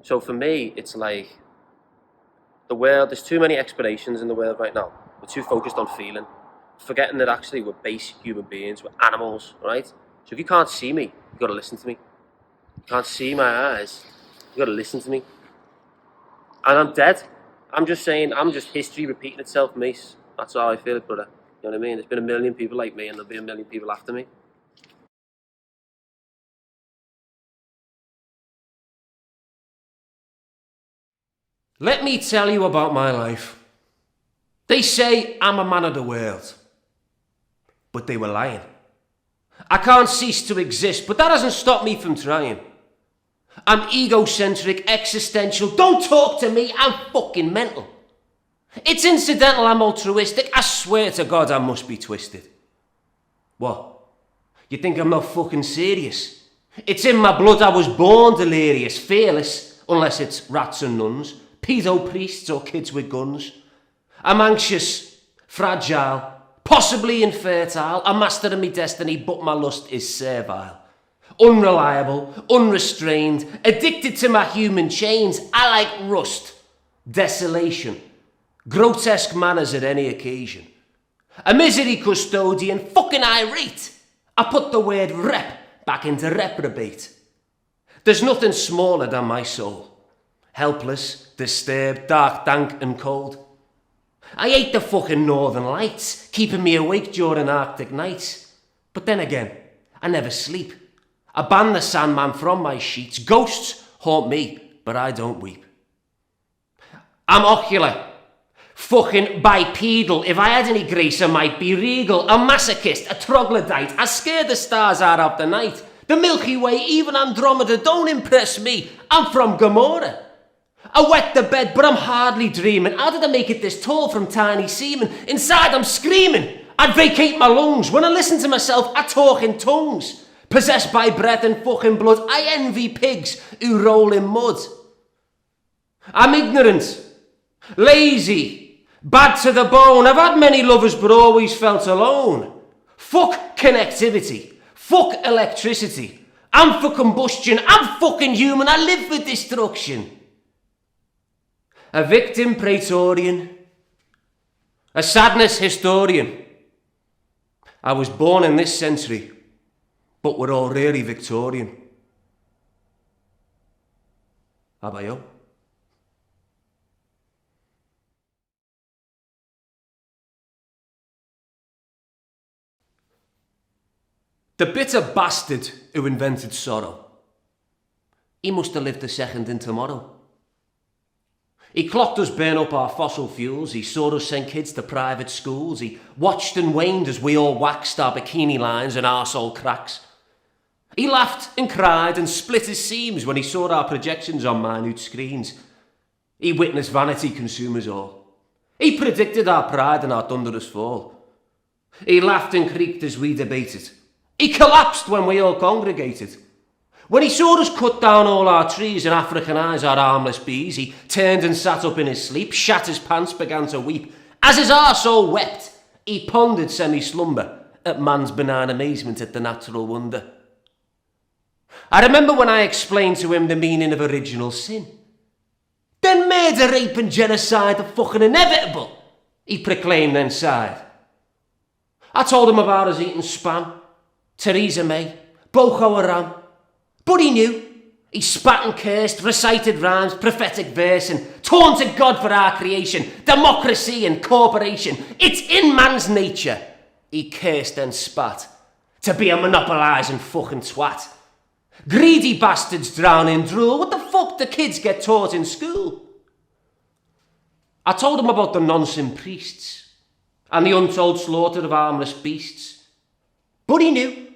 So for me, it's like the world, there's too many explanations in the world right now. We're too focused on feeling, forgetting that actually we're basic human beings, we're animals, right? So if you can't see me, you've got to listen to me. You can't see my eyes, you've got to listen to me. And I'm dead. I'm just saying, I'm just history repeating itself, mate. That's how I feel it, brother. You know what I mean? There's been a million people like me and there'll be a million people after me. Let me tell you about my life. They say I'm a man of the world. But they were lying. I can't cease to exist, but that doesn't stop me from trying. I'm egocentric, existential. Don't talk to me, I'm fucking mental. It's incidental, I'm altruistic. I swear to God I must be twisted. What? You think I'm not fucking serious? It's in my blood, I was born delirious, fearless, unless it's rats and nuns, pedo priests or kids with guns. I'm anxious, fragile, possibly infertile, a master of my destiny, but my lust is servile. Unreliable, unrestrained, addicted to my human chains. I like rust, desolation, grotesque manners at any occasion. A misery custodian, fucking irate. I put the word rep back into reprobate. There's nothing smaller than my soul. Helpless, disturbed, dark, dank and cold. I hate the fucking northern lights, keeping me awake during Arctic nights. But then again, I never sleep. I ban the Sandman from my sheets. Ghosts haunt me, but I don't weep. I'm ocular. Fucking bipedal. If I had any grace, I might be regal. A masochist, a troglodyte. I scare the stars out of the night. The Milky Way, even Andromeda, don't impress me. I'm from Gomorrah. I wet the bed, but I'm hardly dreaming. How did I make it this tall from tiny semen? Inside, I'm screaming. I'd vacate my lungs. When I listen to myself, I talk in tongues. Possessed by breath and fucking blood, I envy pigs who roll in mud. I'm ignorant, lazy, bad to the bone. I've had many lovers but always felt alone. Fuck connectivity. Fuck electricity. I'm for combustion. I'm fucking human. I live for destruction. A victim praetorian. A sadness historian. I was born in this century, but we're all really Victorian. How about you? The bitter bastard who invented sorrow. He must have lived a second in tomorrow. He clocked us burn up our fossil fuels, he saw us send kids to private schools, he watched and waned as we all waxed our bikini lines and arsehole cracks. He laughed and cried and split his seams when he saw our projections on minute screens. He witnessed vanity consume us all. He predicted our pride and our thunderous fall. He laughed and creaked as we debated. He collapsed when we all congregated. When he saw us cut down all our trees and Africanise our harmless bees, he turned and sat up in his sleep, shat his pants, began to weep. As his arsehole wept, he pondered semi-slumber at man's benign amazement at the natural wonder. I remember when I explained to him the meaning of original sin. Then murder, rape and genocide are fucking inevitable, he proclaimed then sighed. I told him about us eating spam, Theresa May, Boko Haram. But he knew. He spat and cursed, recited rhymes, prophetic verse, and taunted God for our creation, democracy and corporation. It's in man's nature, he cursed and spat, to be a monopolising fucking twat. Greedy bastards drown in drool. What the fuck do kids get taught in school? I told him about the non-sin priests and the untold slaughter of harmless beasts. But he knew.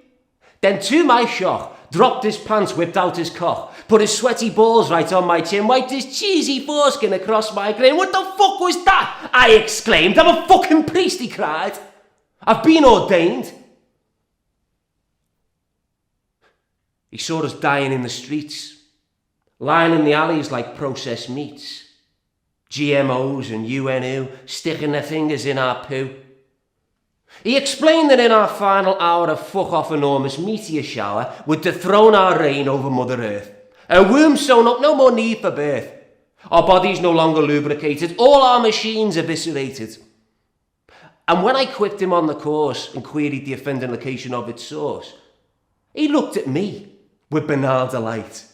Then to my shock, dropped his pants, whipped out his cock, put his sweaty balls right on my chin, wiped his cheesy foreskin across my grin. What the fuck was that? I exclaimed. I'm a fucking priest, he cried. I've been ordained. He saw us dying in the streets, lying in the alleys like processed meats. GMOs and UNO sticking their fingers in our poo. He explained that in our final hour a fuck-off enormous meteor shower would dethrone our reign over Mother Earth. A womb sewn up, no more need for birth. Our bodies no longer lubricated, all our machines eviscerated. And when I quicked him on the course and queried the offending location of its source, he looked at me with banal delight,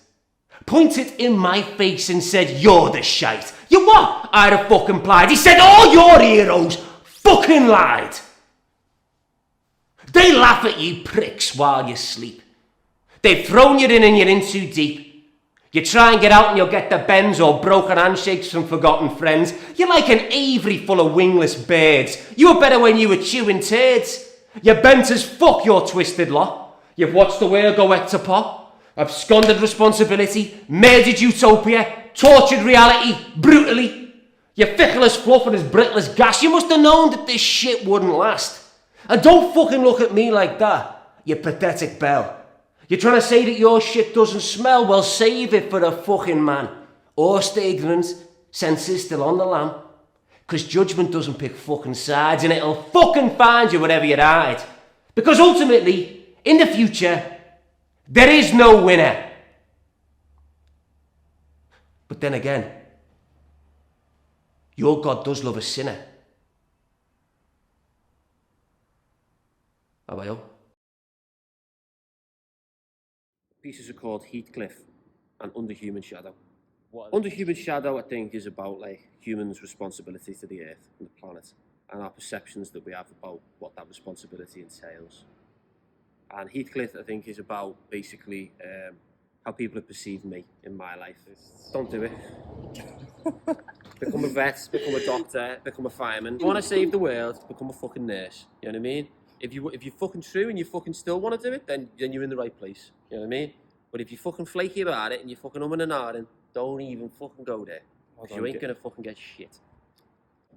pointed in my face and said, "You're the shite." "You what?" I'd have fucking plied. He said, "All your heroes fucking lied. They laugh at you pricks while you sleep. They've thrown you in and you're in too deep. You try and get out and you'll get the bends or broken handshakes from forgotten friends. You're like an aviary full of wingless birds. You were better when you were chewing turds. You're bent as fuck, your twisted lot. You've watched the world go wet to pot, absconded responsibility, murdered utopia, tortured reality brutally. You're fickle as fluff and as brittle as gas. You must have known that this shit wouldn't last. And don't fucking look at me like that, you pathetic bell. You're trying to say that your shit doesn't smell? Well, save it for a fucking man. Or stay ignorant, senses still on the lamb. Because judgment doesn't pick fucking sides and it'll fucking find you wherever you hide. Because ultimately, in the future, there is no winner. But then again, your God does love a sinner. How about you? Pieces are called Heathcliff and Under Human Shadow. Under Human Shadow, I think, is about like humans' responsibility to the earth and the planet, and our perceptions that we have about what that responsibility entails. And Heathcliff, I think, is about basically how people have perceived me in my life. Don't do it. Become a vet, become a doctor, become a fireman. If you want to save the world, become a fucking nurse. You know what I mean? If you're fucking true and you fucking still want to do it, then you're in the right place. You know what I mean? But if you're fucking flaky about it and you're fucking umming and ahhing, don't even fucking go there. Because you ain't gonna fucking get shit.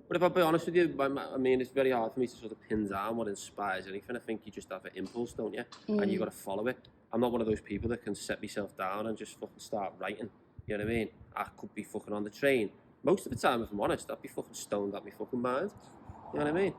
But if I'll be honest with you, I mean, it's very hard for me to sort of pin down what inspires anything. I think you just have an impulse, don't you? And you got to follow it. I'm not one of those people that can set myself down and just fucking start writing. You know what I mean? I could be fucking on the train. Most of the time, if I'm honest, I'd be fucking stoned out my fucking mind. You know what I mean?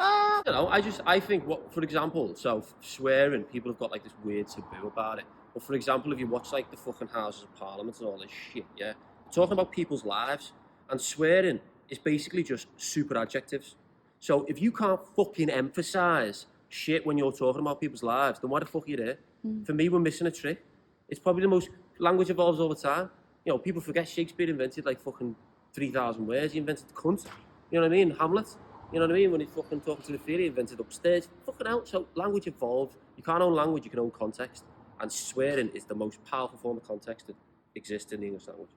I don't know, I think, what, for example, so swearing, people have got like this weird taboo about it. But for example, if you watch like the fucking Houses of Parliament and all this shit, yeah, talking about people's lives, and swearing is basically just super adjectives. So if you can't fucking emphasise shit when you're talking about people's lives, then why the fuck are you there? For me, we're missing a trick. It's probably the most, language evolves all the time. You know, people forget Shakespeare invented like fucking 3,000 words. He invented cunt. You know what I mean? Hamlet. You know what I mean? When he's fucking talking to the theory, he invented upstairs. Fucking hell. So language evolved. You can't own language, you can own context. And swearing is the most powerful form of context that exists in the English language.